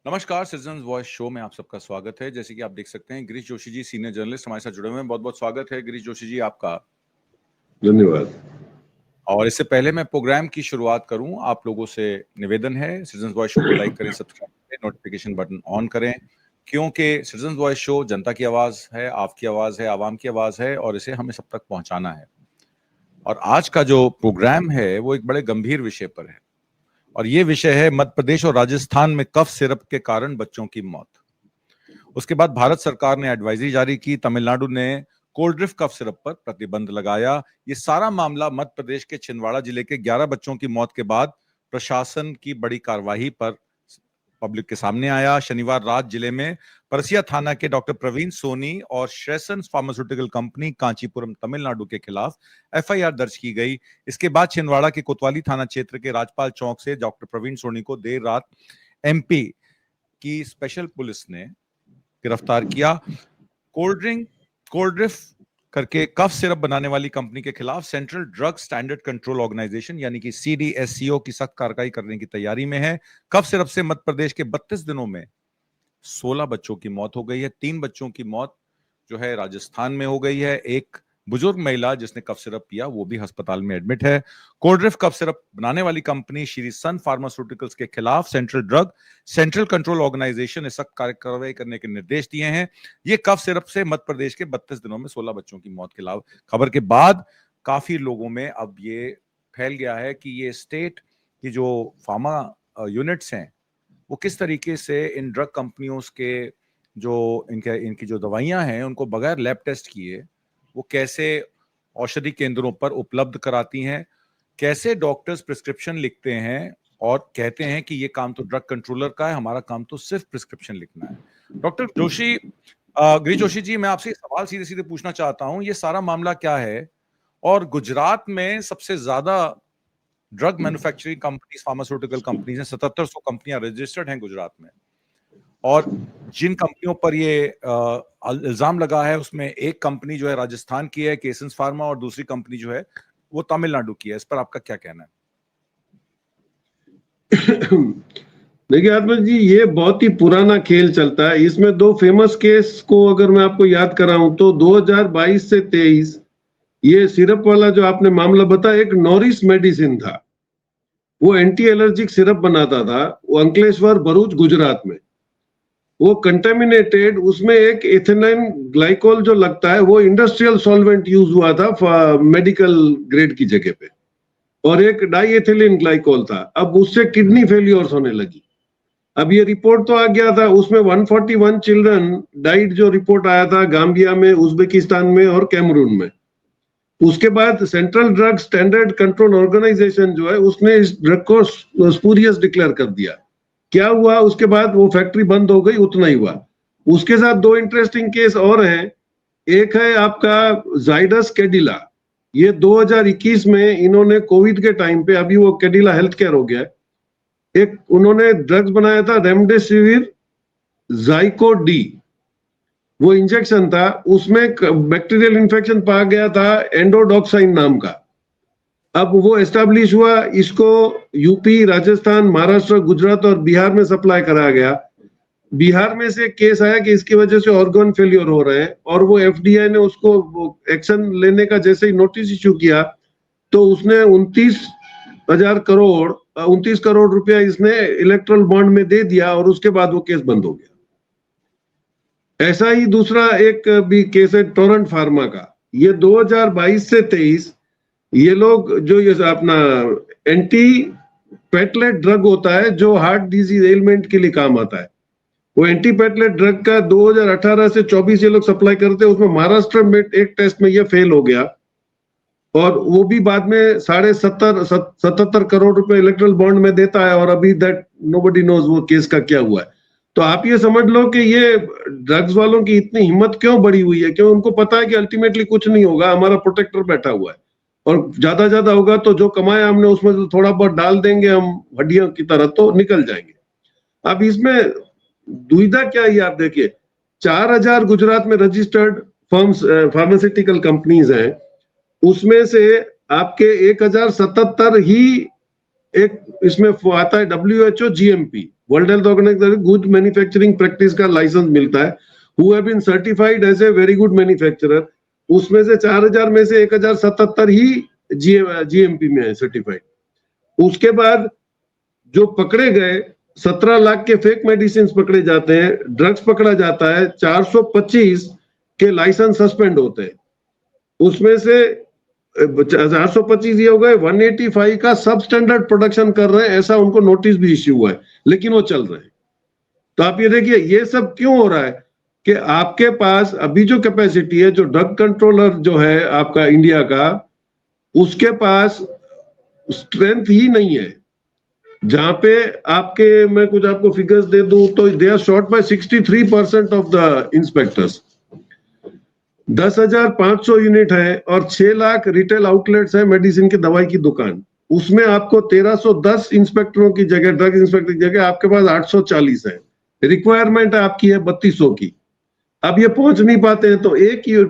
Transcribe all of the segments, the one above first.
नमस्कार, citizens voice show में आप सबका स्वागत है। जैसे कि आप देख सकते हैं, गिरीश जोशी जी सीनियर जर्नलिस्ट हमारे साथ जुड़े हुए हैं। बहुत-बहुत स्वागत है गिरीश जोशी जी आपका। धन्यवाद। और इससे पहले मैं प्रोग्राम की शुरुआत करूं, आप लोगों से निवेदन है, सिटीजन्स वॉइस शो को लाइक करें, सब्सक्राइब करें, नोटिफिकेशन बटन ऑन करें, क्योंकि सिटीजन्स वॉइस शो जनता की आवाज़ है, आपकी आवाज़ है, आवाम की आवाज़ है और इसे हमें सब तक पहुंचाना है। और आज का जो प्रोग्राम है, वो एक बड़े गंभीर विषय पर है और ये विषय है मध्य प्रदेश और राजस्थान में कफ सिरप के कारण बच्चों की मौत। उसके बाद भारत सरकार ने एडवाइजरी जारी की, तमिलनाडु ने कोल्ड ड्रिफ्ट कफ सिरप पर प्रतिबंध लगाया। ये सारा मामला मध्य प्रदेश के छिंदवाड़ा जिले के 11 बच्चों की मौत के बाद प्रशासन की बड़ी कार्रवाई पर पब्लिक के सामने आया। शनिवार रात जिले में परसिया थाना के डॉक्टर प्रवीण सोनी और श्रेसन फार्मास्यूटिकल कंपनी कांचीपुरम तमिलनाडु के खिलाफ एफआईआर दर्ज की गई। इसके बाद छिंदवाड़ा के कोतवाली थाना क्षेत्र के राजपाल चौक से डॉक्टर प्रवीण सोनी को देर रात एमपी की स्पेशल पुलिस ने गिरफ्तार किया। कोल्ड ड्रिफ्ट करके कफ सिरप बनाने वाली कंपनी के खिलाफ central drug standard control organisation यानी कि सीडीएससीओ की सख्त कार्रवाई करने की तैयारी में है। कफ सिरप से मध्य प्रदेश के 32 दिनों में 16 बच्चों की मौत हो गई है। 3 बच्चों की मौत जो है राजस्थान में हो गई है। एक बुजुर्ग महिला जिसने कफ सिरप पिया वो भी अस्पताल में एडमिट है। कोल्ड ड्रिफ्ट कफ सिरप बनाने वाली कंपनी श्री सन फार्मास्यूटिकल्स के खिलाफ सेंट्रल कंट्रोल ऑर्गेनाइजेशन ने सख्त कार्रवाई करने के निर्देश दिए हैं। ये कफ सिरप से मध्य प्रदेश के 32 दिनों में 16 बच्चों की मौत के खबर के बाद काफी लोगों में अब ये फैल गया है कि ये स्टेट की जो फार्मा यूनिट्स हैं वो किस तरीके से इन ड्रग कंपनियों के जो इनकी जो दवाइयां हैं उनको बगैर लैब टेस्ट किए वो कैसे औषधि केंद्रों पर उपलब्ध कराती हैं, कैसे डॉक्टर्स प्रिस्क्रिप्शन लिखते हैं और कहते हैं कि ये काम तो ड्रग कंट्रोलर का है, हमारा काम तो सिर्फ प्रिस्क्रिप्शन लिखना है। डॉक्टर जोशी, गिरीश जोशी जी, मैं आपसे सवाल सीधे सीधे पूछना चाहता हूं, ये सारा मामला क्या है और गुजरात में सबसे ज्यादा drug manufacturing companies, pharmaceutical companies हैं, 7700 कंपनियां रजिस्टर्ड हैं गुजरात में और जिन कंपनियों पर ये इल्जाम लगा है उसमें एक कंपनी जो है राजस्थान की है, केसेंस फार्मा, और दूसरी कंपनी जो है वो तमिलनाडु की है। इस पर आपका क्या कहना है? देखिए आत्मा जी, ये बहुत ही पुराना खेल चलता है। इसमें दो फेमस केस को अगर मैं आपको याद कराऊं तो 2022 से 23 ये सिरप वाला जो आपने मामला बताया, एक नॉरिस मेडिसिन था, वो एंटी एलर्जिक सिरप बनाता था, वो अंकलेश्वर भरूच गुजरात में। वो कंटेमिनेटेड, उसमें एक एथेनाइन ग्लाइकोल जो लगता है वो इंडस्ट्रियल सॉल्वेंट यूज हुआ था मेडिकल ग्रेड की जगह पे, और एक डाई एथिलीन ग्लाइकोल था। अब उससे किडनी फेलियर्स होने लगी। अब ये रिपोर्ट तो आ गया था, उसमें 141 चिल्ड्रन डाइड, जो रिपोर्ट आया था गाम्बिया में, उज्बेकिस्तान में और कैमरून में। उसके बाद central drug standard control organisation जो है उसने इस ड्रग को स्पूरियस डिक्लेयर कर दिया। क्या हुआ उसके बाद? वो फैक्ट्री बंद हो गई, उतना ही हुआ। उसके साथ दो इंटरेस्टिंग केस और हैं। एक है आपका जाइडस कैडिला, ये 2021 में इन्होंने कोविड के टाइम पे, अभी वो कैडिला हेल्थ केयर हो गया, एक उन्होंने ड्रग्स बनाया था रेमडेसिविर जाइको डी, वो इंजेक्शन था, उसमें बैक्टीरियल इन्फेक्शन पाया गया था एंडोडॉक्साइन नाम का। अब वो एस्टैब्लिश हुआ, इसको यूपी, राजस्थान, महाराष्ट्र, गुजरात और बिहार में सप्लाई कराया गया। बिहार में से केस आया कि इसकी वजह से ऑर्गन फेलियर हो रहे हैं, और वो एफडीआई ने उसको एक्शन लेने का जैसे ही नोटिस इश्यू किया तो उसने 29 करोड़ रुपया इसने इलेक्ट्रल बॉन्ड में दे दिया, और उसके बाद वो केस बंद हो गया। ऐसा ही दूसरा एक भी केस है टोरेंट फार्मा का, ये 2022 से 23 ये लोग जो ये अपना एंटी पेटलेट ड्रग होता है जो हार्ट डिजीज एलिमेंट के लिए काम आता है, वो एंटी पेटलेट ड्रग का 2018 से 24 ये लोग सप्लाई करते हैं। उसमें महाराष्ट्र में एक टेस्ट में ये फेल हो गया, और वो भी बाद में 77 करोड़ रुपए इलेक्ट्रल बॉन्ड में देता है, और अभी दैट नोबडी नोज वो केस का क्या हुआ है। तो आप ये समझ लो कि ये ड्रग्स वालों की इतनी हिम्मत क्यों बढ़ी हुई है, क्यों उनको पता है कि अल्टीमेटली कुछ नहीं होगा, हमारा प्रोटेक्टर बैठा हुआ है, और ज्यादा होगा तो जो कमाया हमने उसमें तो थोड़ा बहुत डाल देंगे हम हड्डियों की तरह, तो निकल जाएंगे। अब इसमें दुविधा क्या है, आप देखिए 4000 गुजरात में रजिस्टर्ड फर्म्स फार्मास्यूटिकल कंपनीज हैं, उसमें से आपके 1077 ही एक इसमें आता है WHO GMP, world health organisation good manufacturing practice का लाइसेंस मिलता है, who have been certified as a very good manufacturer, उसमें से 4000 में से 1077 ही जीएमपी में है सर्टिफाइड। उसके बाद जो पकड़े गए 17 लाख के फेक मेडिसिन पकड़े जाते हैं, ड्रग्स पकड़ा जाता है, 425 के लाइसेंस सस्पेंड होते हैं। उसमें से 425 ये हो गए, 185 का सब स्टैंडर्ड प्रोडक्शन कर रहे हैं, ऐसा उनको नोटिस भी इश्यू हुआ है, लेकिन वो चल रहे हैं। तो आप ये देखिए ये सब क्यों हो रहा है कि आपके पास अभी जो कैपेसिटी है, जो ड्रग कंट्रोलर जो है आपका इंडिया का, उसके पास स्ट्रेंथ ही नहीं है। जहां पे आपके, मैं कुछ आपको फिगर्स दे दूं तो they are short by 63% of the inspectors. 10,500 unit है और 6 लाख रिटेल आउटलेट्स है मेडिसिन की दवाई की दुकान, उसमें आपको 1310 इंस्पेक्टरों की जगह, ड्रग इंस्पेक्टर की जगह आपके पास 840 है। रिक्वायरमेंट आपकी है 3200 की। अब ये पहुंच नहीं पाते हैं, तो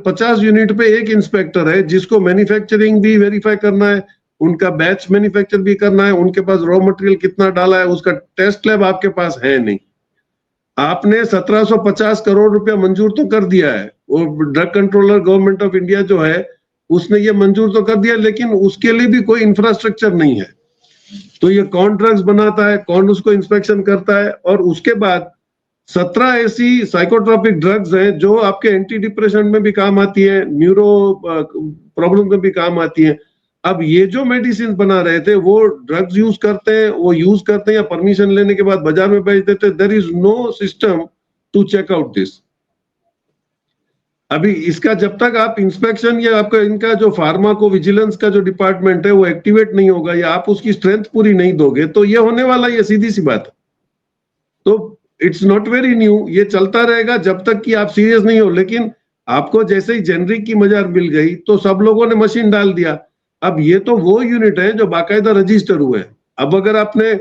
50 यूनिट पे एक इंस्पेक्टर है जिसको मैन्युफैक्चरिंग भी वेरीफाई करना है, उनका बैच मैन्युफैक्चर भी करना है, उनके पास रॉ मटेरियल कितना डाला है उसका टेस्ट लैब आपके पास है नहीं। आपने 1750 करोड़ रुपया मंजूर तो कर दिया है, वो drug controller government of India जो है उसने ये मंजूर तो कर दिया, लेकिन उसके लिए भी कोई इंफ्रास्ट्रक्चर नहीं है। तो ये कौन ड्रग्स बनाता है, कौन उसको इंस्पेक्शन करता है? और उसके बाद 17 ऐसी साइकोट्रोपिक ड्रग्स हैं जो आपके एंटी डिप्रेशन में भी काम आती है, न्यूरो प्रॉब्लम में भी काम आती है। अब ये जो मेडिसिन बना रहे थे वो ड्रग्स यूज करते हैं, वो यूज करते हैं या परमिशन लेने के बाद बाजार में बेच देते हैं। There is no system to check out this. अभी इसका जब तक आप इंस्पेक्शन या आपका इनका जो फार्माको विजिलेंस का जो डिपार्टमेंट है वो एक्टिवेट नहीं होगा या आप उसकी स्ट्रेंथ पूरी नहीं दोगे तो ये होने वाला, ये सीधी सी बात है। तो इट्स नॉट वेरी न्यू, ये चलता रहेगा जब तक कि आप सीरियस नहीं हो। लेकिन आपको जैसे ही जेनरिक की मजार मिल गई तो सब लोगों ने मशीन डाल दिया। अब ये तो वो यूनिट है जो बाकायदा रजिस्टर हुए हैं। अब अगर आपने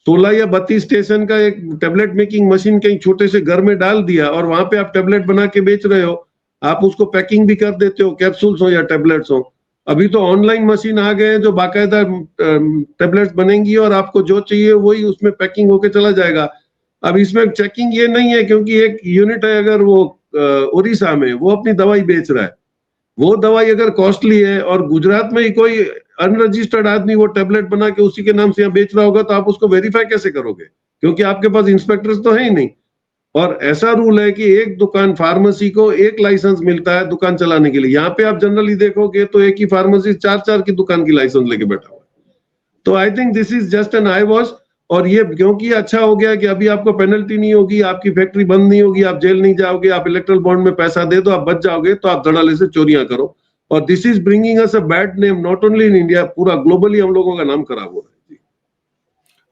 16 या 32 स्टेशन का एक टेबलेट मेकिंग मशीन कहीं छोटे से घर में डाल दिया और वहां पे आप टेबलेट बना के बेच रहे हो, आप उसको पैकिंग भी कर देते हो, कैप्सूल्स हो या टेबलेट्स हो। अभी तो ऑनलाइन मशीन आ गए हैं जो बाकायदा टेबलेट्स बनेंगी और आपको जो चाहिए वही उसमें पैकिंग होके चला जाएगा। अब इसमें चेकिंग ये नहीं है, क्योंकि एक यूनिट है अगर वो उड़ीसा में वो अपनी दवाई बेच रहा है, वो दवाई अगर कॉस्टली है और गुजरात में ही कोई अनरजिस्टर्ड आदमी वो टेबलेट बना के उसी के नाम से यहाँ बेच रहा होगा, तो आप उसको वेरीफाई कैसे करोगे? क्योंकि आपके पास इंस्पेक्टर्स तो है ही नहीं। और ऐसा रूल है कि एक दुकान फार्मेसी को एक लाइसेंस मिलता है दुकान चलाने के लिए। यहाँ पे आप जनरली देखोगे तो एक ही फार्मेसी 4-4 की दुकान की लाइसेंस लेके बैठा हुआ है। तो I think this is just an I wash. और ये क्योंकि अच्छा हो गया कि अभी आपको पेनल्टी नहीं होगी, आपकी फैक्ट्री बंद नहीं होगी, आप जेल नहीं जाओगे, आप इलेक्ट्रल बॉन्ड में पैसा दे दो, आप बच जाओगे, तो आप धड़ाले से चोरियां करो। और this is bringing us a bad name not only in India, पूरा ग्लोबली हम लोगों का नाम खराब हो रहा है।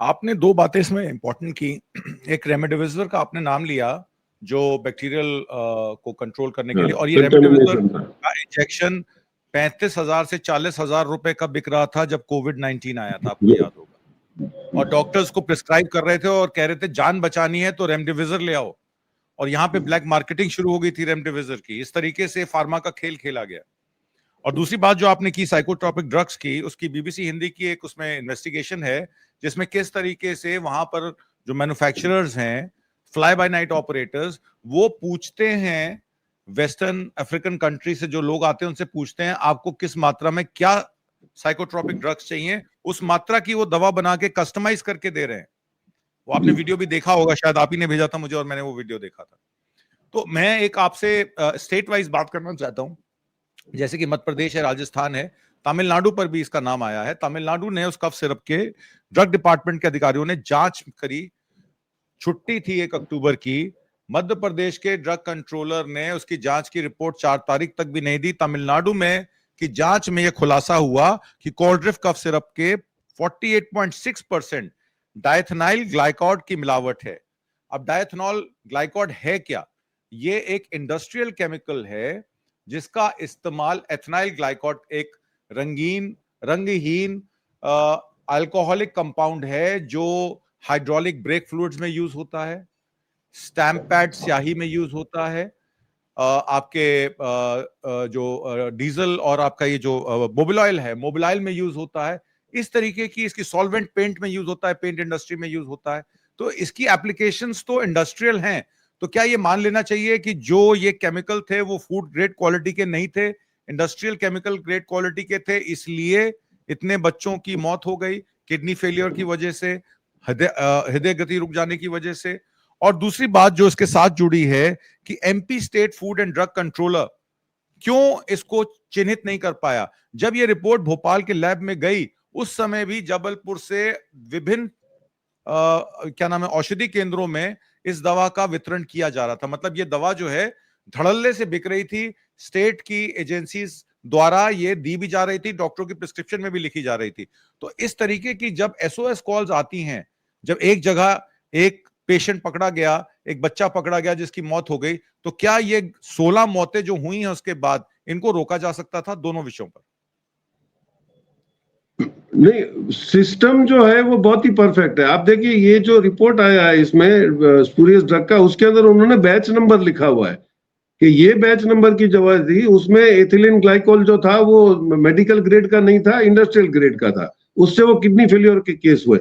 आपने दो बातें इसमें इंपॉर्टेंट की। एक रेमडेसिविर का आपने नाम लिया जो बैक्टीरियल को कंट्रोल करने के लिए, और ये रेमडेसिविर का इंजेक्शन 35,000 से 40,000 रुपए का बिक रहा था जब कोविड-19 आया था, आपको याद होगा। और डॉक्टर्स को प्रिस्क्राइब कर रहे थे और कह रहे थे जान बचानी है तो रेमडेसिविर ले आओ, और यहाँ पे ब्लैक मार्केटिंग शुरू हो गई थी रेमडेसिविर की। इस तरीके से फार्मा का खेल खेला गया। और दूसरी बात जो आपने की साइकोट्रोपिक ड्रग्स की, उसकी बीबीसी हिंदी की एक उसमें इन्वेस्टिगेशन है जिसमें किस तरीके से वहां पर जो मैन्युफैक्चरर्स हैं, फ्लाई बाय नाइट ऑपरेटर्स, वो पूछते हैं वेस्टर्न अफ्रीकन कंट्री से जो लोग आते हैं उनसे पूछते हैं आपको किस मात्रा में क्या साइकोट्रोपिक ड्रग्स चाहिए, उस मात्रा की वो दवा बना के कस्टमाइज करके दे रहे हैं। वो आपने वीडियो भी देखा होगा, शायद आप ही ने भेजा था मुझे और मैंने वो वीडियो देखा था। तो मैं एक आपसे स्टेट वाइज बात करना चाहता हूं। जैसे कि मध्य प्रदेश है, राजस्थान है, तमिलनाडु पर भी इसका नाम आया है। तमिलनाडु ने उस कफ सिरप के ड्रग डिपार्टमेंट के अधिकारियों ने जांच करी, छुट्टी थी 1 अक्टूबर की। मध्य प्रदेश के ड्रग कंट्रोलर ने उसकी जांच की रिपोर्ट 4 तारीख तक भी नहीं दी। तमिलनाडु में की जांच में यह खुलासा हुआ कि कोल्ड्रिफ कफ सिरप के 48.6% डायथनाइल ग्लाइकॉड की मिलावट है। अब डायथनॉल ग्लाइकॉड है क्या? ये एक इंडस्ट्रियल केमिकल है जिसका इस्तेमाल एथनाइल ग्लाइकॉड, एक रंगहीन अल्कोहलिक कंपाउंड है जो हाइड्रोलिक ब्रेक फ्लूइड्स में यूज होता है, स्टैम्प पैड स्याही में यूज होता है, आपके जो डीजल और आपका ये जो मोबिल ऑयल है, मोबिल ऑयल में यूज होता है। इस तरीके की इसकी सॉल्वेंट पेंट में यूज होता है, पेंट इंडस्ट्री में यूज होता है। तो इसकी एप्लीकेशंस तो इंडस्ट्रियल हैं, तो क्या ये मान लेना चाहिए कि जो ये केमिकल थे वो फूड ग्रेड क्वालिटी के नहीं थे, इंडस्ट्रियल केमिकल ग्रेड क्वालिटी के थे, इसलिए इतने बच्चों की मौत हो गई किडनी फेलियर की वजह से, हृदय गति रुक जाने की वजह से? और दूसरी बात जो इसके साथ जुड़ी है कि MP state food and drug controller क्यों इसको चिन्हित नहीं कर पाया? जब ये रिपोर्ट भोपाल के लैब में गई उस समय भी जबलपुर से विभिन्न क्या नाम है औषधि केंद्रों में इस दवा का वितरण किया जा रहा था। मतलब ये दवा जो है धड़ल्ले से बिक रही थी, स्टेट की एजेंसीज द्वारा ये दी भी जा रही थी, डॉक्टरों की प्रिस्क्रिप्शन में भी लिखी जा रही थी। तो इस तरीके की जब एसओएस कॉल्स आती हैं, जब एक जगह एक पेशेंट पकड़ा गया, एक बच्चा पकड़ा गया जिसकी मौत हो गई, तो क्या ये 16 मौतें जो हुई हैं उसके बाद इनको रोका जा सकता था? दोनों विषयों पर। नहीं, सिस्टम जो है वो बहुत ही परफेक्ट है। आप देखिए ये जो रिपोर्ट आया है इसमें स्पूरियस ड्रग का, उसके अंदर उन्होंने बैच नंबर लिखा हुआ है कि ये बैच नंबर की दवा थी, उसमें एथिलीन ग्लाइकोल जो था वो मेडिकल ग्रेड का नहीं था, इंडस्ट्रियल ग्रेड का था, उससे वो किडनी फेलियर के केस हुए।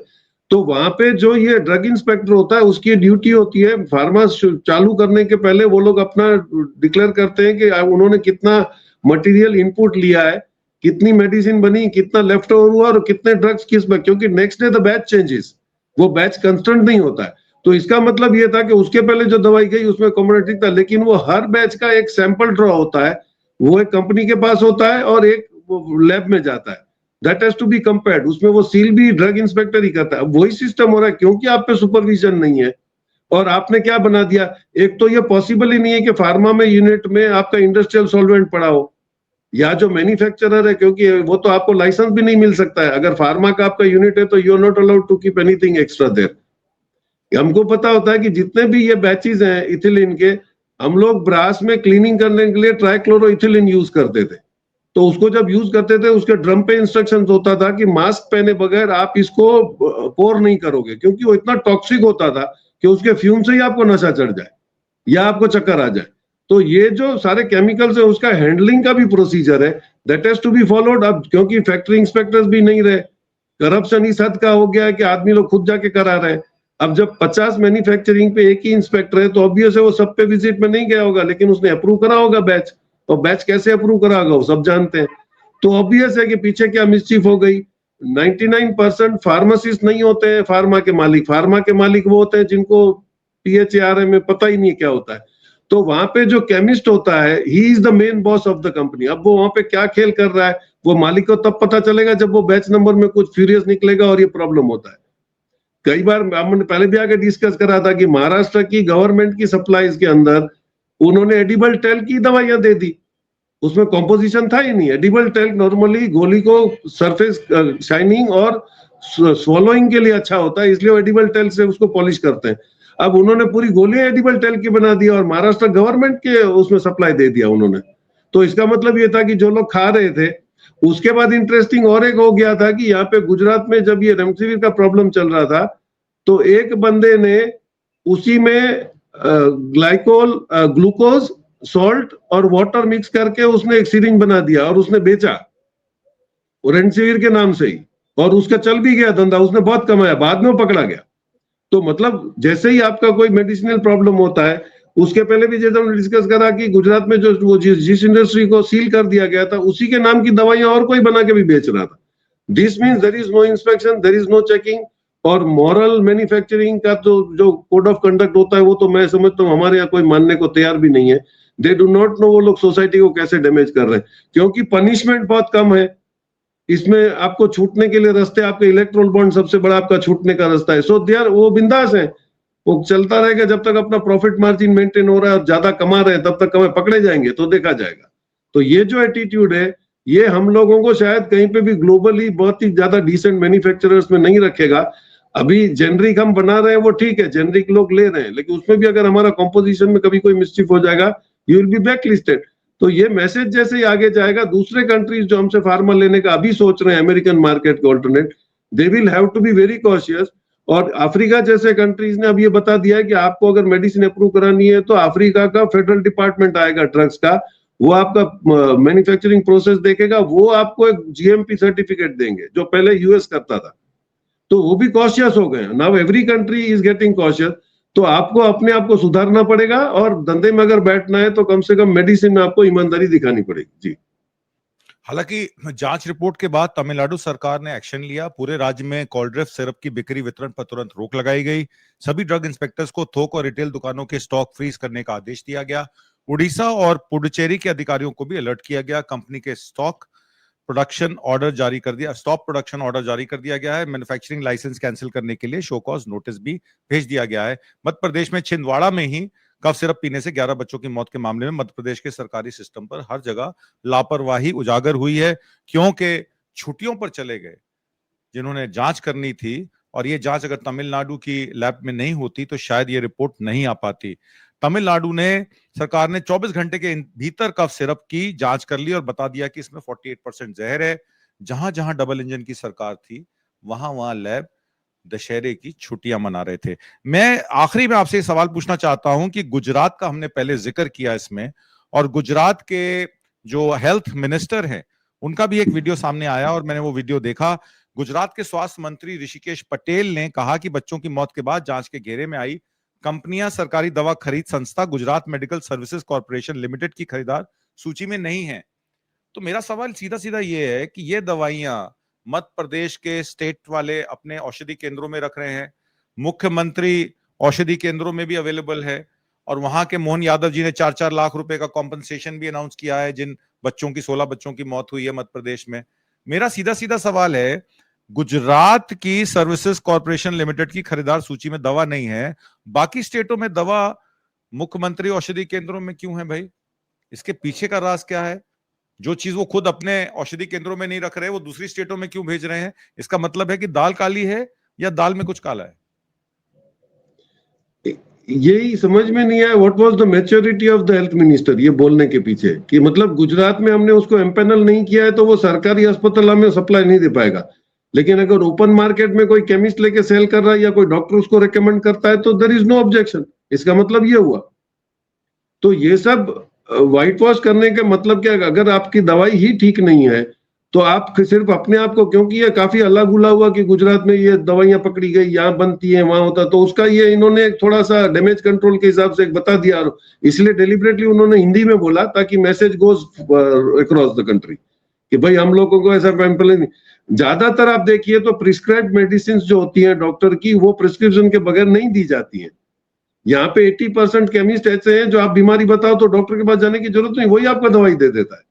तो वहां पे जो ये ड्रग इंस्पेक्टर होता है उसकी ड्यूटी होती है फार्मा चालू करने के पहले वो लोग अपना डिक्लेयर करते हैं कि उन्होंने कितना मटेरियल इनपुट लिया है, कितनी मेडिसिन बनी, कितना लेफ्ट ओवर हुआ और कितने ड्रग्स किस में, क्योंकि next day the batch changes, वो बैच कंस्टेंट नहीं होता है। तो इसका मतलब ये था कि उसके पहले जो दवाई गई उसमें कॉम्बिनेटिव था, लेकिन वो हर बैच का एक सैंपल ड्रॉ होता है, वो एक कंपनी के पास होता है और एक लैब में जाता है, that has to be compared, उसमें वो सील भी ड्रग इंस्पेक्टर ही करता है। वही सिस्टम हो रहा है क्योंकि आप पे सुपरविजन नहीं है और आपने क्या बना दिया, एक तो ये पॉसिबल ही नहीं है कि फार्मा में यूनिट में आपका इंडस्ट्रियल सॉल्वेंट पड़ा हो या जो मैन्युफैक्चरर है, क्योंकि वो तो आपको लाइसेंस भी नहीं मिल सकता है। अगर फार्मा का आपका यूनिट है तो you are not allowed to keep anything extra there. हमको पता होता है कि जितने भी ये बैचेस हैं इथिलीन के, हम लोग ब्रास में क्लीनिंग करने के लिए ट्राइक्लोरोइथिलीन यूज करते थे। तो उसको जब यूज करते थे उसके ड्रम पे इंस्ट्रक्शंस होता था कि मास्क पहने बगैर आप इसको पोर नहीं करोगे, क्योंकि वो इतना टॉक्सिक होता था कि उसके फ्यूम से ही आपको नशा चढ़ जाए या आपको चक्कर आ जाए। तो ये जो सारे केमिकल्स है उसका हैंडलिंग का भी प्रोसीजर है, that has to be followed. अब क्योंकि फैक्ट्री इंस्पेक्टर्स भी नहीं रहे, करप्शन इस हद का हो गया है कि आदमी लोग खुद जाके करा रहे हैं। अब जब 50 मैन्युफैक्चरिंग पे एक ही इंस्पेक्टर है तो ऑब्वियस है वो सब पे विजिट में नहीं गया होगा, लेकिन उसने अप्रूव करा होगा बैच, और बैच कैसे अप्रूव करा होगा वो सब जानते हैं। तो ऑब्वियस है कि पीछे क्या मिसचीफ हो गई। 99% फार्मासिस्ट नहीं होते हैं फार्मा के मालिक, फार्मा के मालिक वो होते हैं जिनको PHARA में पता ही नहीं क्या होता है। तो वहां पे जो केमिस्ट होता है he is the main boss of the company. अब वो वहां पे क्या खेल कर रहा है वो मालिक को तब पता चलेगा जब वो बैच नंबर में कुछ फ्यूरियस निकलेगा और ये प्रॉब्लम होता है। कई बार हमने पहले भी आगे डिस्कस करा था कि महाराष्ट्र की गवर्नमेंट की सप्लाईज के अंदर उन्होंने एडिबल टेल की दवाइयां दे दी, उसमें कॉम्पोजिशन था ही नहीं। एडिबल टेल नॉर्मली गोली को सरफेस शाइनिंग और स्वॉलोइंग के लिए अच्छा होता है, इसलिए एडिबल टेल से उसको पॉलिश करते हैं। अब उन्होंने पूरी गोलियां एडिबल टेल की बना दी और महाराष्ट्र गवर्नमेंट के उसमें सप्लाई दे दिया उन्होंने। तो इसका मतलब ये था कि जो लोग खा रहे थे। उसके बाद इंटरेस्टिंग और एक हो गया था कि यहाँ पे गुजरात में जब ये रेमडेसिविर का प्रॉब्लम चल रहा था तो एक बंदे ने उसी में ग्लूकोज, सॉल्ट और वाटर मिक्स करके उसने एक सिरिंज बना दिया और उसने बेचा रेमडेसिविर के नाम से ही, और उसका चल भी गया धंधा, उसने बहुत कमाया, बाद में वो पकड़ा गया। तो मतलब जैसे ही आपका कोई मेडिसिनल प्रॉब्लम होता है, उसके पहले भी जैसे हमने डिस्कस करा कि गुजरात में जो वो जिस इंडस्ट्री को सील कर दिया गया था उसी के नाम की दवाइयां और कोई बना के भी बेच रहा था। This means there is no inspection, there is no checking. और मॉरल मैन्युफैक्चरिंग का तो जो कोड ऑफ कंडक्ट होता है वो तो मैं समझता हूँ हमारे यहाँ कोई मानने को तैयार भी नहीं है। दे डू नॉट नो वो लोग सोसाइटी को कैसे डैमेज कर रहे हैं, क्योंकि पनिशमेंट बहुत कम है इसमें। आपको छूटने के लिए रास्ते, आपके इलेक्ट्रोल बॉन्ड सबसे बड़ा आपका छूटने का रास्ता है। सो दे आर, वो बिंदास है, वो चलता रहेगा जब तक अपना प्रॉफिट मार्जिन मेंटेन हो रहा है और ज्यादा कमा रहे हैं तब तक पकड़े जाएंगे तो देखा जाएगा। तो ये जो एटीट्यूड है ये हम लोगों को शायद कहीं पे भी ग्लोबली बहुत ही ज्यादा डिसेंट मैन्युफैक्चरर्स में नहीं रखेगा। अभी जेनरिक हम बना रहे हैं वो ठीक है, जेनरिक लोग ले रहे हैं, लेकिन उसमें भी अगर हमारा कॉम्पोजिशन में कभी कोई मिस्चिफ हो जाएगा you will be back listed. तो ये मैसेज जैसे ही आगे जाएगा, दूसरे कंट्रीज जो हमसे फार्मा लेने का अभी सोच रहे हैं अमेरिकन मार्केट के alternate, they will have to be very cautious. और अफ्रीका जैसे कंट्रीज ने अब ये बता दिया है कि आपको अगर मेडिसिन अप्रूव करानी है तो अफ्रीका का फेडरल डिपार्टमेंट आएगा ड्रग्स का, वो आपका मैन्युफैक्चरिंग प्रोसेस देखेगा, वो आपको एक GMP सर्टिफिकेट देंगे जो पहले US करता था। तो वो भी कॉशियस हो गए। Now every country is getting cautious. तो आपको अपने आप को सुधारना पड़ेगा, और धंधे में अगर बैठना है तो कम से कम मेडिसिन में आपको ईमानदारी दिखानी पड़ेगी। जी। हालांकि जांच रिपोर्ट के बाद तमिलनाडु सरकार ने एक्शन लिया। पूरे राज्य में कोल्ड्रेफ सिरप की बिक्री वितरण पर तुरंत रोक लगाई गई। सभी ड्रग इंस्पेक्टर्स को थोक और रिटेल दुकानों के स्टॉक फ्रीज करने का आदेश दिया गया। उड़ीसा और पुडुचेरी के अधिकारियों को भी अलर्ट किया गया। कंपनी के स्टॉप प्रोडक्शन ऑर्डर जारी कर दिया गया है। मैन्युफैक्चरिंग लाइसेंस कैंसिल करने के लिए शो कॉज नोटिस भी भेज दिया गया है। मध्य प्रदेश में छिंदवाड़ा में ही कफ सिरप पीने से 11 बच्चों की मौत के मामले में मध्य प्रदेश के सरकारी सिस्टम पर हर जगह लापरवाही उजागर हुई है, क्योंकि छुट्टियों पर चले गए जिन्होंने जांच करनी थी, और ये जांच अगर तमिलनाडु की लैब में नहीं होती तो शायद ये रिपोर्ट नहीं आ पाती। तमिलनाडु ने सरकार ने 24 घंटे के भीतर कफ सिरप की जांच कर ली और बता दिया कि इसमें 48% जहर है। जहां जहां डबल इंजन की सरकार थी वहां वहां लैब दशहरे की छुट्टियां मना रहे थे। मैं आखिरी में आपसे सवाल पूछना चाहता हूं कि गुजरात का हमने पहले जिक्र किया इसमें, और गुजरात के जो हेल्थ मिनिस्टर हैं उनका भी एक वीडियो सामने आया और मैंने वो वीडियो देखा। गुजरात के स्वास्थ्य मंत्री ऋषिकेश पटेल ने कहा कि बच्चों की मौत के बाद जांच के घेरे में आई कंपनियां सरकारी दवा खरीद संस्था Gujarat medical services corporation limited की खरीदार सूची में नहीं है। तो मेरा सवाल सीधा सीधा ये है कि ये दवाइयां मध्य प्रदेश के स्टेट वाले अपने औषधि केंद्रों में रख रहे हैं, मुख्यमंत्री औषधि केंद्रों में भी अवेलेबल है, और वहां के मोहन यादव जी ने 4-4 लाख रुपए का कॉम्पनसेशन भी अनाउंस किया है जिन बच्चों की 16 बच्चों की मौत हुई है मध्य प्रदेश में। मेरा सीधा सीधा सवाल है, गुजरात की सर्विसेज कॉर्पोरेशन लिमिटेड की खरीदार सूची में दवा नहीं है, बाकी स्टेटों में दवा मुख्यमंत्री औषधि केंद्रों में क्यों है भाई? इसके पीछे का राज क्या है? जो चीज वो खुद अपने औषधि केंद्रों में नहीं रख रहे वो दूसरी स्टेटों में क्यों भेज रहे हैं? इसका मतलब है कि दाल काली है या दाल में कुछ काला है? यही समझ में नहीं आया what was the maturity of the health minister ये बोलने के पीछे, कि मतलब गुजरात में हमने उसको एम्पैनल नहीं किया है तो वो सरकारी अस्पताल में सप्लाई नहीं दे पाएगा, लेकिन अगर ओपन मार्केट में कोई केमिस्ट लेके सेल कर रहा है या कोई डॉक्टर उसको रेकमेंड करता है तो देयर इज नो ऑब्जेक्शन। इसका मतलब ये हुआ। तो ये सब व्हाइट वॉश करने का मतलब क्या? अगर आपकी दवाई ही ठीक नहीं है तो आप सिर्फ अपने आप को, क्योंकि ये काफी अलग उला हुआ कि गुजरात में ये दवाइयां पकड़ी गई, यहाँ बनती है वहां होता, तो उसका ये इन्होंने थोड़ा सा डैमेज कंट्रोल के हिसाब से बता दिया, इसलिए डेलिबरेटली उन्होंने हिंदी में बोला ताकि message goes across the country कि भाई हम लोगों को ऐसा पैम्पल नहीं। ज्यादातर आप देखिए तो प्रिस्क्राइब्ड मेडिसिन जो होती है डॉक्टर की, वो प्रिस्क्रिप्शन के बगैर नहीं दी जाती है। यहाँ पे 80% केमिस्ट ऐसे हैं जो आप बीमारी बताओ तो डॉक्टर के पास जाने की जरूरत नहीं, वही आपको दवाई दे देता है।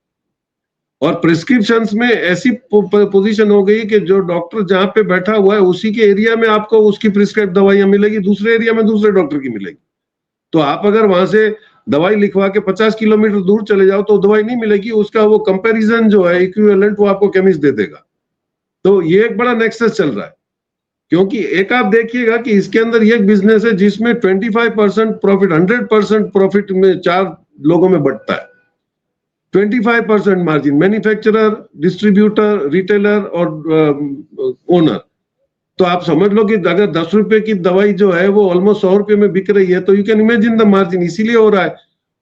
और प्रिस्क्रिप्शंस में ऐसी पोजीशन हो गई कि जो डॉक्टर जहां पे बैठा हुआ है उसी के एरिया में आपको उसकी प्रिस्क्राइब दवाइयां मिलेगी, दूसरे एरिया में दूसरे डॉक्टर की मिलेगी। तो आप अगर वहां से दवाई लिखवा के 50 किलोमीटर दूर चले जाओ तो दवाई नहीं मिलेगी, उसका वो कंपैरिजन जो है इक्विवेलेंट वो आपको केमिस्ट दे देगा। तो ये एक बड़ा नेक्सस चल रहा है, क्योंकि एक आप देखिएगा कि इसके अंदर ये एक बिजनेस है जिसमें 25% प्रॉफिट 100% प्रॉफिट में 4 लोगों में बंटता है। 25% मार्जिन मैन्युफैक्चरर, डिस्ट्रीब्यूटर, रिटेलर और ओनर। तो आप समझ लो कि अगर 10 रुपए की दवाई जो है वो ऑलमोस्ट 100 रुपए में बिक रही है तो you can imagine the margin. इसीलिए हो रहा है।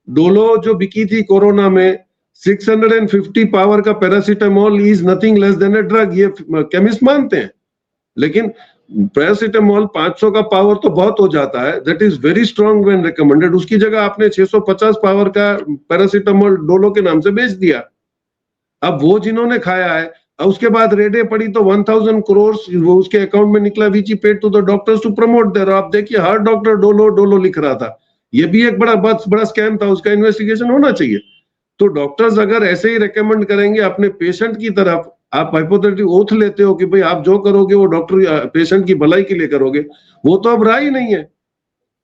डोलो जो बिकी थी कोरोना में 650 पावर का paracetamol is nothing less than a drug, ये केमिस्ट मानते हैं। लेकिन पैरासीटामोल 500 का पावर तो बहुत हो जाता है, that is very strong when recommended. उसकी जगह आपने 650 पावर का पैरासीटामोल डोलो के नाम से बेच दिया। अब वो जिन्होंने खाया है, उसके बाद रेडे पड़ी तो 1000 करोड़ वो उसके अकाउंट में निकला, which he paid to the doctors to promote their. आप देखिए हर डॉक्टर डोलो डोलो लिख रहा था। ये भी एक बड़ा स्कैम था, उसका इन्वेस्टिगेशन होना चाहिए। तो डॉक्टर्स अगर ऐसे ही रेकमेंड करेंगे अपने पेशेंट की तरफ, आप हाइपोथेटिकल ओथ लेते हो कि भाई आप जो करोगे वो डॉक्टर पेशेंट की भलाई के लिए करोगे, वो तो अब रहा ही नहीं है।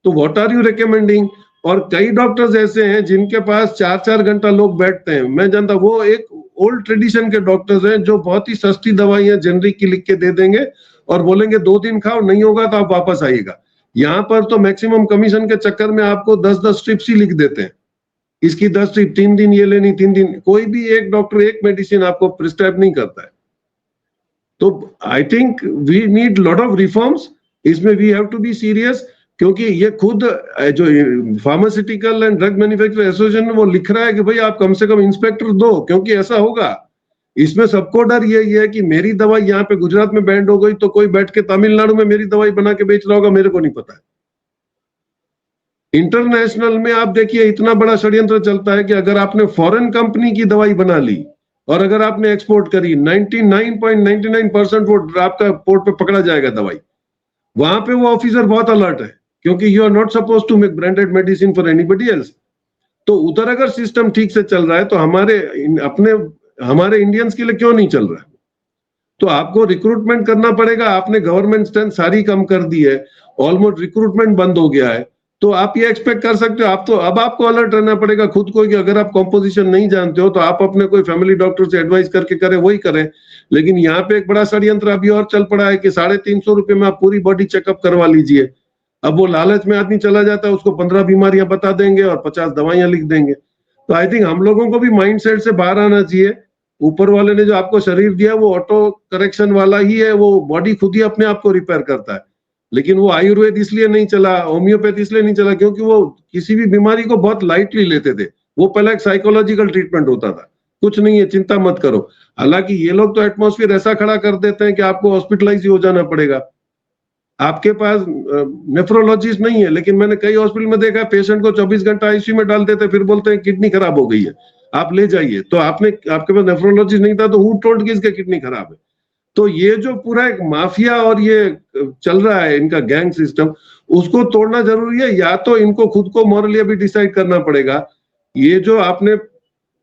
तो व्हाट आर यू रिकमेंडिंग? और कई डॉक्टर्स ऐसे हैं जिनके पास 4-4 घंटा लोग बैठते हैं। मैं जानता, वो एक ओल्ड ट्रेडिशन के डॉक्टर्स हैं जो बहुत ही सस्ती दवाइयां जेनरिक की लिख के दे देंगे और बोलेंगे 2 दिन खाओ, नहीं होगा तो आप वापस आइएगा। यहाँ पर तो मैक्सिमम कमीशन के चक्कर में आपको 10-10 स्ट्रिप्स ही लिख देते हैं, इसकी 10 स्ट्रिप 3 दिन ये लेनी, 3 दिन। कोई भी एक डॉक्टर एक मेडिसिन आपको प्रिस्क्राइब नहीं करता है। तो I think we need lot of reforms, इसमें we have to be serious, क्योंकि ये खुद जो pharmaceutical and drug manufacturer association वो लिख रहा है कि भाई आप कम से कम इंस्पेक्टर दो, क्योंकि ऐसा होगा इसमें सबको डर यही है कि मेरी दवाई यहाँ पे गुजरात में बैंड हो गई तो कोई बैठ के तमिलनाडु में मेरी दवाई बना के बेच रहा होगा, मेरे को नहीं पता है। इंटरनेशनल में आप देखिए इतना बड़ा षड्यंत्र चलता है कि अगर आपने फॉरेन कंपनी की दवाई बना ली और अगर आपने एक्सपोर्ट करी 99.99% वो आपका पोर्ट पे पकड़ा जाएगा दवाई। वहां पे वो ऑफिसर बहुत अलर्ट है क्योंकि you are not suppose to make branded medicine for anybody else. तो उधर अगर सिस्टम ठीक से चल रहा है तो हमारे इंडियंस के लिए क्यों नहीं चल रहा है? तो आपको रिक्रूटमेंट करना पड़ेगा। आपने गवर्नमेंट स्ट्रेंथ सारी कम कर दी है, ऑलमोस्ट रिक्रूटमेंट बंद हो गया है। तो आप ये एक्सपेक्ट कर सकते हो, अब आपको अलर्ट रहना पड़ेगा खुद को कि अगर आप कॉम्पोजिशन नहीं जानते हो तो आप अपने कोई फैमिली डॉक्टर से एडवाइस करके करें, वही करें। लेकिन यहाँ पे एक बड़ा षड्यंत्र अभी और चल पड़ा है कि 350 रुपए में आप पूरी बॉडी चेकअप करवा लीजिए। अब वो लालच में आदमी चला जाता है, उसको 15 बीमारियां बता देंगे और 50 दवाइयां लिख देंगे। तो आई थिंक हम लोगों को भी माइंडसेट से बाहर आना चाहिए। ऊपर वाले ने जो आपको शरीर दिया वो ऑटो करेक्शन वाला ही है, वो बॉडी खुद ही अपने आप को रिपेयर करता है। लेकिन वो आयुर्वेद इसलिए नहीं चला, होम्योपैथ इसलिए नहीं चला क्योंकि वो किसी भी बीमारी को बहुत लाइटली लेते थे। वो पहले एक साइकोलॉजिकल ट्रीटमेंट होता था, कुछ नहीं है चिंता मत करो। हालांकि ये लोग तो एटमॉस्फेयर ऐसा खड़ा कर देते हैं कि आपको हॉस्पिटलाइज ही हो जाना पड़ेगा। आपके पास नेफ्रोलॉजिस्ट नहीं है, लेकिन मैंने कई हॉस्पिटल में देखा पेशेंट को 24 घंटा आईसीयू में डाल देते, फिर बोलते हैं किडनी खराब हो गई है, आप ले जाइए। तो आपके पास नेफ्रोलॉजिस्ट नहीं था तो हु टोल्ड कि इसका किडनी खराब है? तो ये जो पूरा एक माफिया और ये चल रहा है इनका गैंग सिस्टम, उसको तोड़ना जरूरी है। या तो इनको खुद को मॉरली अभी डिसाइड करना पड़ेगा। ये जो आपने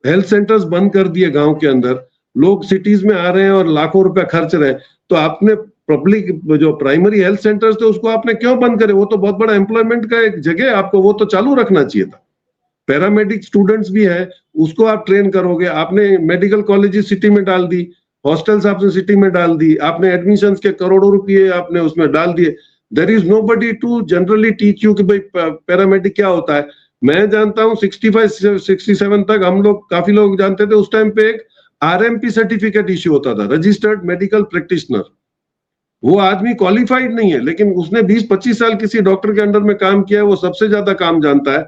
हेल्थ सेंटर्स बंद कर दिए गांव के अंदर, लोग सिटीज में आ रहे हैं और लाखों रुपया खर्च रहे हैं, तो आपने पब्लिक जो प्राइमरी हेल्थ सेंटर्स थे उसको आपने क्यों बंद करे? वो तो बहुत बड़ा एम्प्लॉयमेंट का एक जगह है, आपको वो तो चालू रखना चाहिए था। पैरामेडिक स्टूडेंट्स भी है, उसको आप ट्रेन करोगे। आपने मेडिकल कॉलेजेस सिटी में डाल दी, हॉस्टल्स आपने सिटी में डाल दी, आपने एडमिशन के करोड़ों रुपए आपने उसमें डाल दिए। There is nobody to generally teach you कि भाई पैरामेडिक क्या होता है। मैं जानता हूँ 65-67 तक हम लोग, काफी लोग जानते थे। उस टाइम पे एक आरएमपी सर्टिफिकेट इश्यू होता था, रजिस्टर्ड मेडिकल प्रैक्टिशनर। वो आदमी क्वालिफाइड नहीं है, लेकिन उसने 20-25 साल किसी डॉक्टर के अंडर में काम किया है, वो सबसे ज्यादा काम जानता है।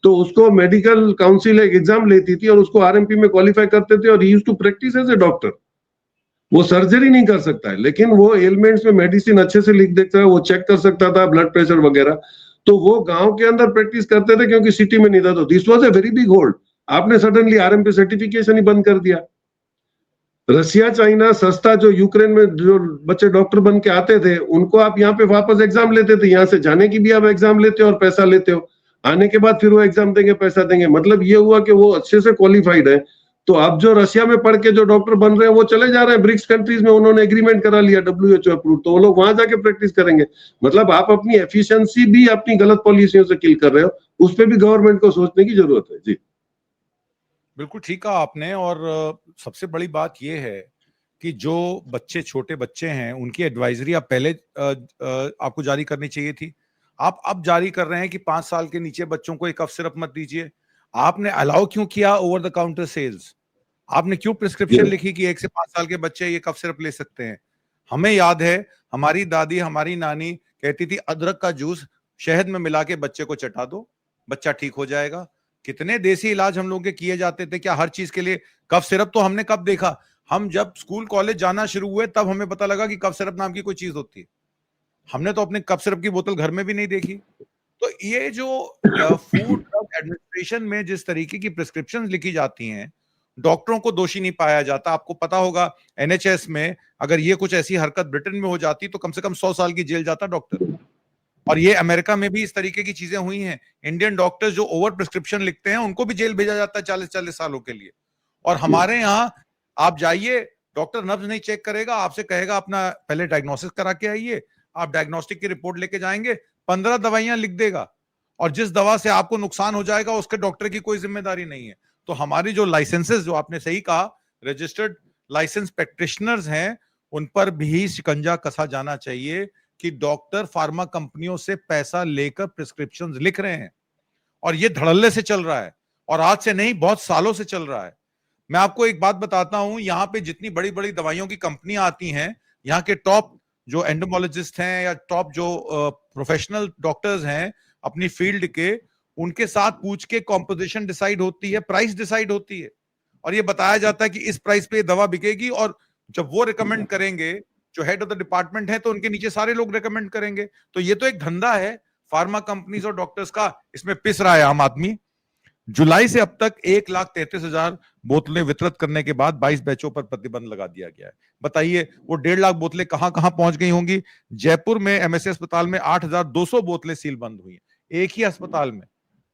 तो उसको मेडिकल काउंसिल एक एग्जाम लेती थी और उसको आरएमपी में क्वालिफाई करते थे और he used to practise as a doctor. वो सर्जरी नहीं कर सकता है, लेकिन वो एलिमेंट्स में मेडिसिन अच्छे से लिख देता है, वो चेक कर सकता था ब्लड प्रेशर वगैरह। तो वो गांव के अंदर प्रैक्टिस करते थे क्योंकि सिटी में नहीं था। तो this was a very big hold. आपने सडनली आरएमपी सर्टिफिकेशन ही बंद कर दिया। रसिया, चाइना सस्ता, जो यूक्रेन में जो बच्चे डॉक्टर बन के आते थे उनको आप यहाँ पे वापस एग्जाम लेते थे। यहाँ से जाने की भी आप एग्जाम लेते हो और पैसा लेते हो, आने के बाद फिर वो एग्जाम देंगे, पैसा देंगे। मतलब ये हुआ कि वो अच्छे से क्वालिफाइड है। तो अब जो रशिया में पढ़ के जो डॉक्टर बन रहे हैं वो चले जा रहे हैं ब्रिक्स कंट्रीज में, उन्होंने एग्रीमेंट करा लिया WHO अप्रूव, तो वो लोग वहां जाके प्रैक्टिस करेंगे। मतलब आप अपनी एफिशिएंसी भी अपनी गलत पॉलिसियों से किल कर रहे हो, उस पर भी गवर्नमेंट को सोचने की जरूरत है। जी बिल्कुल ठीक कहा आपने। और सबसे बड़ी बात यह है कि जो बच्चे, छोटे बच्चे हैं, उनकी एडवाइजरी आप पहले आपको जारी करनी चाहिए थी। आप अब जारी कर रहे हैं कि 5 साल के नीचे बच्चों को एक कफ सिरप मत दीजिए। आपने अलाउ क्यों किया ओवर द काउंटर सेल्स? आपने क्यों प्रिस्क्रिप्शन लिखी कि 1 से 5 साल के बच्चे ये कफ सिरप ले सकते हैं? हमें याद है हमारी दादी, हमारी नानी कहती थी अदरक का जूस शहद में मिला के बच्चे को चटा दो, बच्चा ठीक हो जाएगा। कितने देसी इलाज हम लोगों के किए जाते थे। क्या हर चीज के लिए कफ सिरप? तो हमने कब देखा? हम जब स्कूल कॉलेज जाना शुरू हुए तब हमें पता लगा कि कफ सिरप नाम की कोई चीज होती है। हमने तो अपने कफ सिरप की बोतल घर में भी नहीं देखी। तो ये जो फूड ड्रग एडमिनिस्ट्रेशन में जिस तरीके की प्रिस्क्रिप्शंस लिखी जाती हैं, डॉक्टरों को दोषी नहीं पाया जाता। आपको पता होगा एनएचएस में अगर ये कुछ ऐसी हरकत ब्रिटेन में हो जाती तो कम से कम 100 साल की जेल जाता डॉक्टर। और ये अमेरिका में भी इस तरीके की चीजें हुई हैं। इंडियन डॉक्टर्स जो ओवर प्रिस्क्रिप्शन लिखते हैं उनको भी जेल भेजा जाता है 40-40 सालों के लिए। और हमारे यहाँ आप जाइए, डॉक्टर नब्ज नहीं चेक करेगा, आपसे कहेगा अपना पहले डायग्नोसिस करा के आइए। आप डायग्नोस्टिक की रिपोर्ट लेके जाएंगे, 15 दवाइयां लिख देगा और जिस दवा से आपको नुकसान हो जाएगा उसके डॉक्टर की कोई जिम्मेदारी नहीं है। तो हमारी जो लाइसेंसेस, जो आपने सही कहा, रजिस्टर्ड लाइसेंस प्रैक्टिशनर्स हैं, उन पर भी शिकंजा कसा जाना चाहिए कि डॉक्टर फार्मा कंपनियों से पैसा लेकर प्रिस्क्रिप्शंस लिख रहे हैं और ये धड़ल्ले से चल रहा है और आज से नहीं, बहुत सालों से चल रहा है। मैं आपको एक बात बताता हूं, यहाँ पे जितनी बड़ी बड़ी दवाइयों की कंपनियां आती हैं, यहाँ के टॉप जो एंडोमोलॉजिस्ट हैं या टॉप जो प्रोफेशनल डॉक्टर्स हैं अपनी फील्ड के, उनके साथ पूछ के कॉम्पोजिशन डिसाइड होती है, प्राइस डिसाइड होती है। और ये बताया जाता है कि इस प्राइस पे ये दवा बिकेगी, और जब वो रिकमेंड करेंगे, जो हेड ऑफ द डिपार्टमेंट है, तो उनके नीचे सारे लोग रिकमेंड करेंगे। तो ये तो एक धंधा है फार्मा कंपनीज और डॉक्टर्स का, इसमें पिस रहा है आम आदमी। जुलाई से अब तक 1,33,000 बोतलें वितरित करने के बाद 22 बैचों पर प्रतिबंध लगा दिया गया है। बताइए वो 1.5 लाख बोतलें कहां कहां पहुंच गई होंगी। जयपुर में एमएसए अस्पताल में 8,200 बोतलें सील बंद हुई हैं, एक ही अस्पताल में।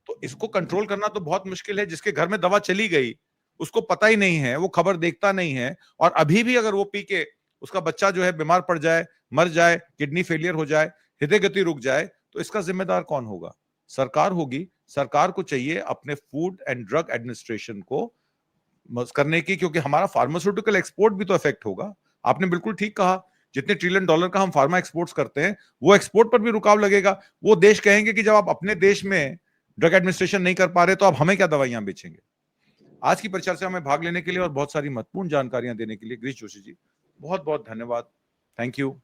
तो इसको कंट्रोल करना तो बहुत मुश्किल है। जिसके घर में दवा चली गई उसको पता ही नहीं है, वो खबर देखता नहीं है, और अभी भी अगर वो पी के उसका बच्चा जो है बीमार पड़ जाए, मर जाए, किडनी फेलियर हो जाए, हृदय गति रुक जाए, तो इसका जिम्मेदार कौन होगा? सरकार होगी। सरकार को चाहिए अपने फूड एंड ड्रग एडमिनिस्ट्रेशन को करने की, क्योंकि हमारा फार्मास्यूटिकल एक्सपोर्ट भी तो इफेक्ट होगा। आपने बिल्कुल ठीक कहा, जितने ट्रिलियन डॉलर का हम फार्मा एक्सपोर्ट्स करते हैं, वो एक्सपोर्ट पर भी रुकाव लगेगा। वो देश कहेंगे कि जब आप अपने देश में ड्रग एडमिनिस्ट्रेशन नहीं कर पा रहे तो आप हमें क्या दवाइयां बेचेंगे। आज की परिचर्चा में भाग लेने के लिए और बहुत सारी महत्वपूर्ण जानकारियां देने के लिए गिरीश जोशी जी, बहुत बहुत धन्यवाद। Thank you.